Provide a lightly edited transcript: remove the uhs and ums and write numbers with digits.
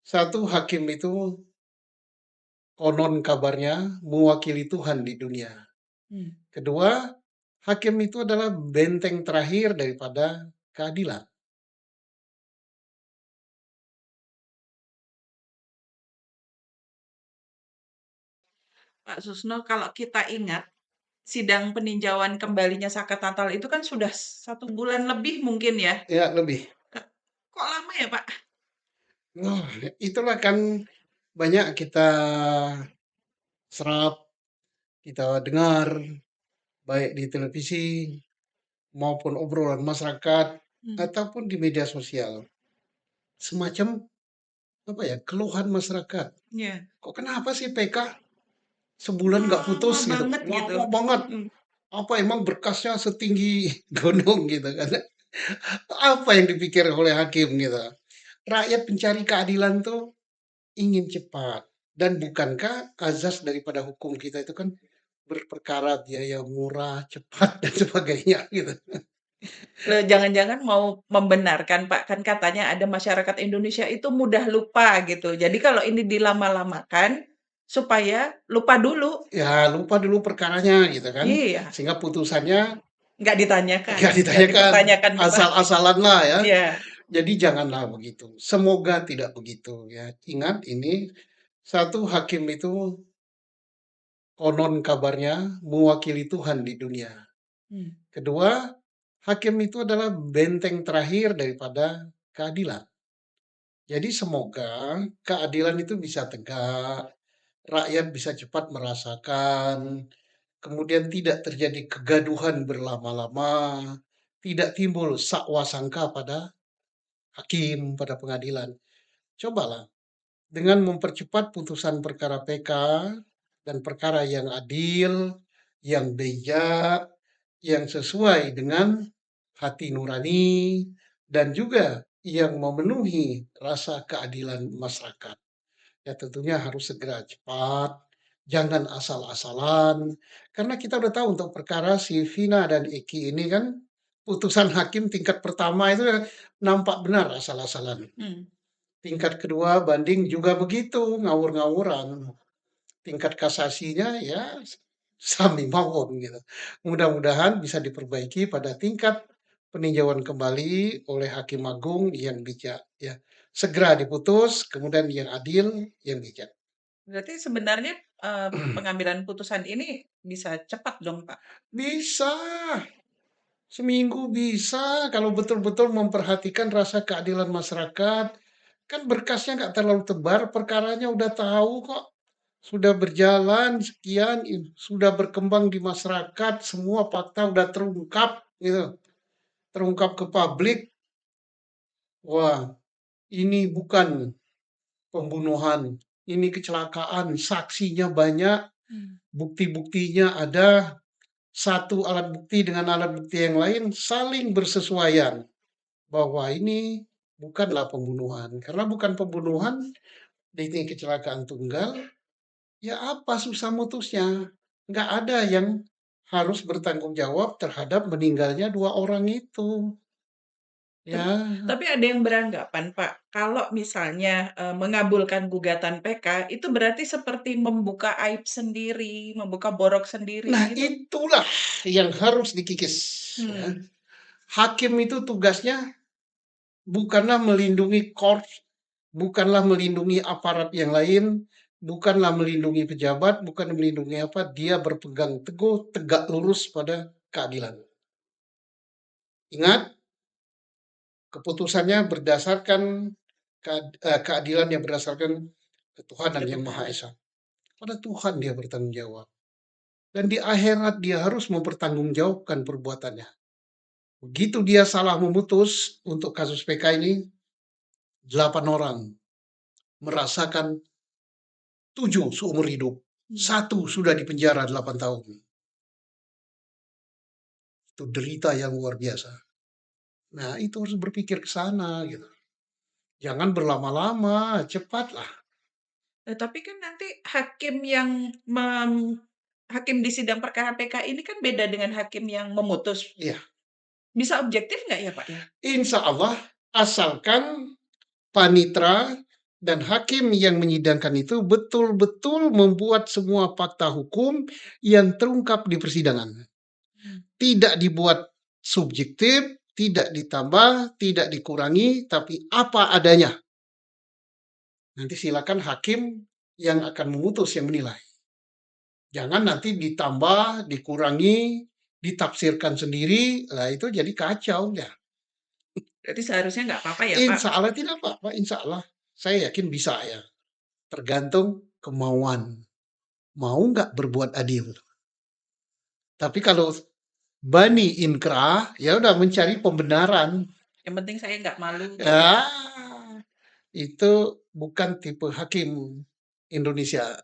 Satu hakim itu konon kabarnya mewakili Tuhan di dunia. Mmm. Kedua, hakim itu adalah benteng terakhir daripada keadilan. Pak Susno, kalau kita ingat, sidang peninjauan kembalinya Saka Tatal itu kan sudah 1 bulan lebih mungkin ya? Ya, lebih. Kok lama ya, Pak? Nah, itulah kan banyak kita serap, kita dengar, baik di televisi maupun obrolan masyarakat Mmm. ataupun di media sosial. Semacam apa ya, keluhan masyarakat. Iya. Kok kenapa sih PK sebulan nggak Lama putus gitu? banget gitu. Lama banget. Mmm. Apa emang berkasnya setinggi gunung gitu kan? Apa yang dipikir oleh hakim gitu? Rakyat pencari keadilan tuh ingin cepat. Dan bukankah azas daripada hukum kita itu kan berperkara biaya murah, cepat dan sebagainya gitu. Loh, jangan-jangan mau membenarkan, Pak, kan katanya ada masyarakat Indonesia itu mudah lupa gitu. Jadi kalau ini dilama-lamakan, supaya lupa dulu. Ya lupa dulu perkaranya gitu kan. Iya, Sehingga putusannya nggak ditanyakan, nggak nggak ditanyakan, dipertanyakan kembali. asal-asalan lah ya. Iya. Jadi janganlah begitu. Semoga tidak begitu ya. Ingat ini, satu hakim itu konon kabarnya mewakili Tuhan di dunia. Mmm. Kedua, hakim itu adalah benteng terakhir daripada keadilan. Jadi semoga keadilan itu bisa tegak, rakyat bisa cepat merasakan, kemudian tidak terjadi kegaduhan berlama-lama, tidak timbul sakwa sangka pada hakim, pada pengadilan. Cobalah dengan mempercepat putusan perkara PK dan perkara yang adil, yang bijak, yang sesuai dengan hati nurani, dan juga yang memenuhi rasa keadilan masyarakat. Ya tentunya harus segera cepat, jangan asal-asalan, karena kita udah tahu untuk perkara si Vina dan Eki ini kan putusan hakim tingkat pertama itu nampak benar asal-asalan. Mmm. Tingkat kedua banding juga begitu, ngawur-ngawuran. Tingkat kasasinya ya sami mawon gitu. Mudah-mudahan bisa diperbaiki pada tingkat peninjauan kembali oleh Hakim Agung yang bijak ya. Segera diputus, kemudian yang adil, yang bijak. Berarti sebenarnya, pengambilan putusan ini bisa cepat dong, Pak? Bisa, seminggu bisa kalau betul-betul memperhatikan rasa keadilan masyarakat. Kan berkasnya nggak terlalu tebar, perkaranya udah tahu kok. Sudah berjalan sekian, sudah berkembang di masyarakat, semua fakta udah terungkap gitu, terungkap ke publik. Wah, ini bukan pembunuhan, ini kecelakaan, saksinya banyak, Mmm. bukti-buktinya ada, satu alat bukti dengan alat bukti yang lain saling bersesuaian bahwa ini bukanlah pembunuhan. Karena bukan pembunuhan, ini kecelakaan tunggal, ya apa susah mutusnya? Nggak ada yang harus bertanggung jawab terhadap meninggalnya 2 orang itu. Tap Ya, tapi ada yang beranggapan, Pak, kalau misalnya, mengabulkan gugatan PK, itu berarti seperti membuka aib sendiri, membuka borok sendiri nah gitu. itulah yang harus dikikis, ya. Mmm. Hakim itu tugasnya bukanlah melindungi korps, bukanlah melindungi aparat yang lain, bukanlah melindungi pejabat, bukan melindungi apa, dia berpegang teguh, tegak lurus pada keadilan. Ingat, keputusannya berdasarkan keadilan yang berdasarkan ketuhanan yang Maha Ketuhanan. Esa. Pada Tuhan dia bertanggung jawab. Dan di akhirat dia harus mempertanggungjawabkan perbuatannya. Begitu dia salah memutus untuk kasus PK ini, 8 orang merasakan 7 seumur hidup. Mmm. Satu sudah dipenjara 8 tahun. Itu derita yang luar biasa. Nah, itu harus berpikir ke sana gitu. Jangan berlama-lama, cepatlah. Tapi kan nanti hakim di sidang perkara PK ini kan beda dengan hakim yang memutus. Iya, Bisa objektif nggak ya, Pak, ya? insya Allah asalkan panitra Dan hakim yang menyidangkan itu betul-betul membuat semua fakta hukum yang terungkap di persidangan. Tidak dibuat subjektif, tidak ditambah, tidak dikurangi, tapi apa adanya. Nanti silakan hakim yang akan memutus, yang menilai. Jangan nanti ditambah, dikurangi, ditafsirkan sendiri, lah itu jadi kacau ya. Berarti seharusnya nggak apa-apa ya, Pak? Insya Allah tidak apa-apa, insya Allah. Saya yakin bisa ya. Tergantung kemauan. Mau nggak berbuat adil. Tapi kalau bani inkrah, ya udah mencari pembenaran. Yang penting saya nggak malu gitu. Ya, itu bukan tipe hakim Indonesia.